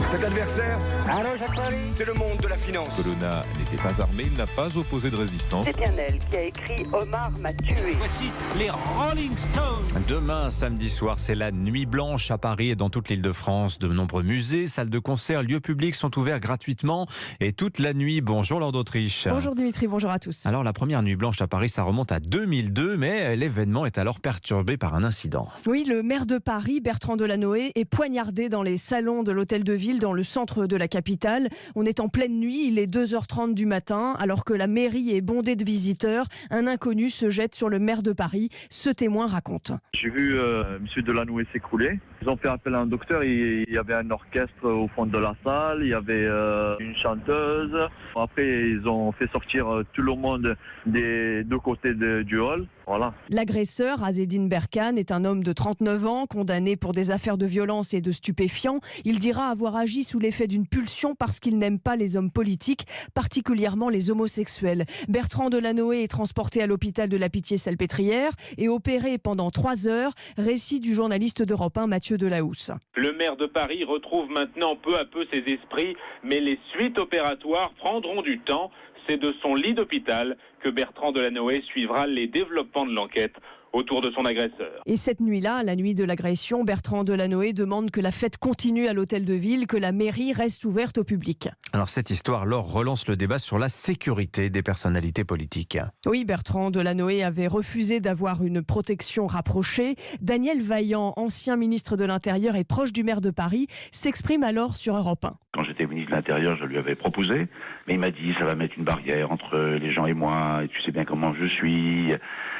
Cet adversaire, c'est le monde de la finance. Colonna n'était pas armé, il n'a pas opposé de résistance. C'est bien elle qui a écrit Omar m'a tué. Voici les Rolling Stones. Demain, samedi soir, c'est la nuit blanche à Paris et dans toute l'Île-de-France. De nombreux musées, salles de concert, lieux publics sont ouverts gratuitement et toute la nuit. Bonjour Laure d'Autriche. Bonjour Dimitri, bonjour à tous. Alors la première nuit blanche à Paris, ça remonte à 2002, mais l'événement est alors perturbé par un incident. Oui, le maire de Paris, Bertrand Delanoë, est poignardé dans les salons de l'hôtel de ville dans le centre de la capitale. On est en pleine nuit, il est 2h30 du matin, alors que la mairie est bondée de visiteurs. Un inconnu se jette sur le maire de Paris. Ce témoin raconte. J'ai vu M. Delanoë s'écrouler. Ils ont fait appel à un docteur. Il y avait un orchestre au fond de la salle. Il y avait une chanteuse. Après, ils ont fait sortir tout le monde des deux côtés du hall. Voilà. L'agresseur, Azzedine Berkane, est un homme de 39 ans, condamné pour des affaires de violence et de stupéfiants. Il dira avoir agi sous l'effet d'une pulsion parce qu'il n'aime pas les hommes politiques, particulièrement les homosexuels. Bertrand Delanoë est transporté à l'hôpital de la Pitié-Salpêtrière et opéré pendant 3 heures. Récit du journaliste d'Europe 1, Mathieu Delahousse. Le maire de Paris retrouve maintenant peu à peu ses esprits, mais les suites opératoires prendront du temps. C'est de son lit d'hôpital que Bertrand Delanoë suivra les développements de l'enquête autour de son agresseur. Et cette nuit-là, la nuit de l'agression, Bertrand Delanoë demande que la fête continue à l'hôtel de ville, que la mairie reste ouverte au public. Alors cette histoire, Laure, relance le débat sur la sécurité des personnalités politiques. Oui, Bertrand Delanoë avait refusé d'avoir une protection rapprochée. Daniel Vaillant, ancien ministre de l'Intérieur et proche du maire de Paris, s'exprime alors sur Europe 1. Quand j'étais ministre de l'Intérieur, je lui avais proposé, mais il m'a dit ça va mettre une barrière entre les gens et moi, et tu sais bien comment je suis.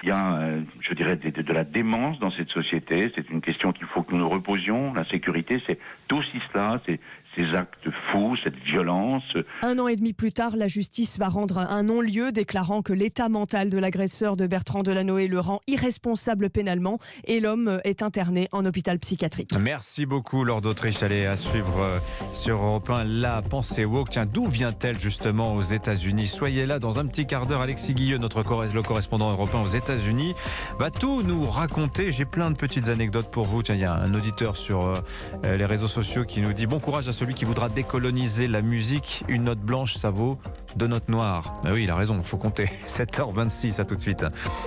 Il y a, je dirais, de la démence dans cette société. C'est une question qu'il faut que nous nous reposions. La sécurité, c'est aussi cela, c'est ces actes fous, cette violence. 1 an et demi plus tard, la justice va rendre un non-lieu, déclarant que l'état mental de l'agresseur de Bertrand Delanoë le rend irresponsable pénalement et l'homme est interné en hôpital psychiatrique. Merci beaucoup Laure d'Autriche. Allez, à suivre sur Europe 1, la pensée woke. Tiens, d'où vient-elle justement aux États-Unis? Soyez là dans un petit quart d'heure. Alexis Guilleux, le correspondant européen aux États-Unis, va tout nous raconter. J'ai plein de petites anecdotes pour vous. Tiens, il y a un auditeur sur les réseaux sociaux qui nous dit: bon courage à celui qui voudra décoloniser la musique. Une note blanche, ça vaut 2 notes noires. Ben oui, il a raison, il faut compter. 7h26, à tout de suite.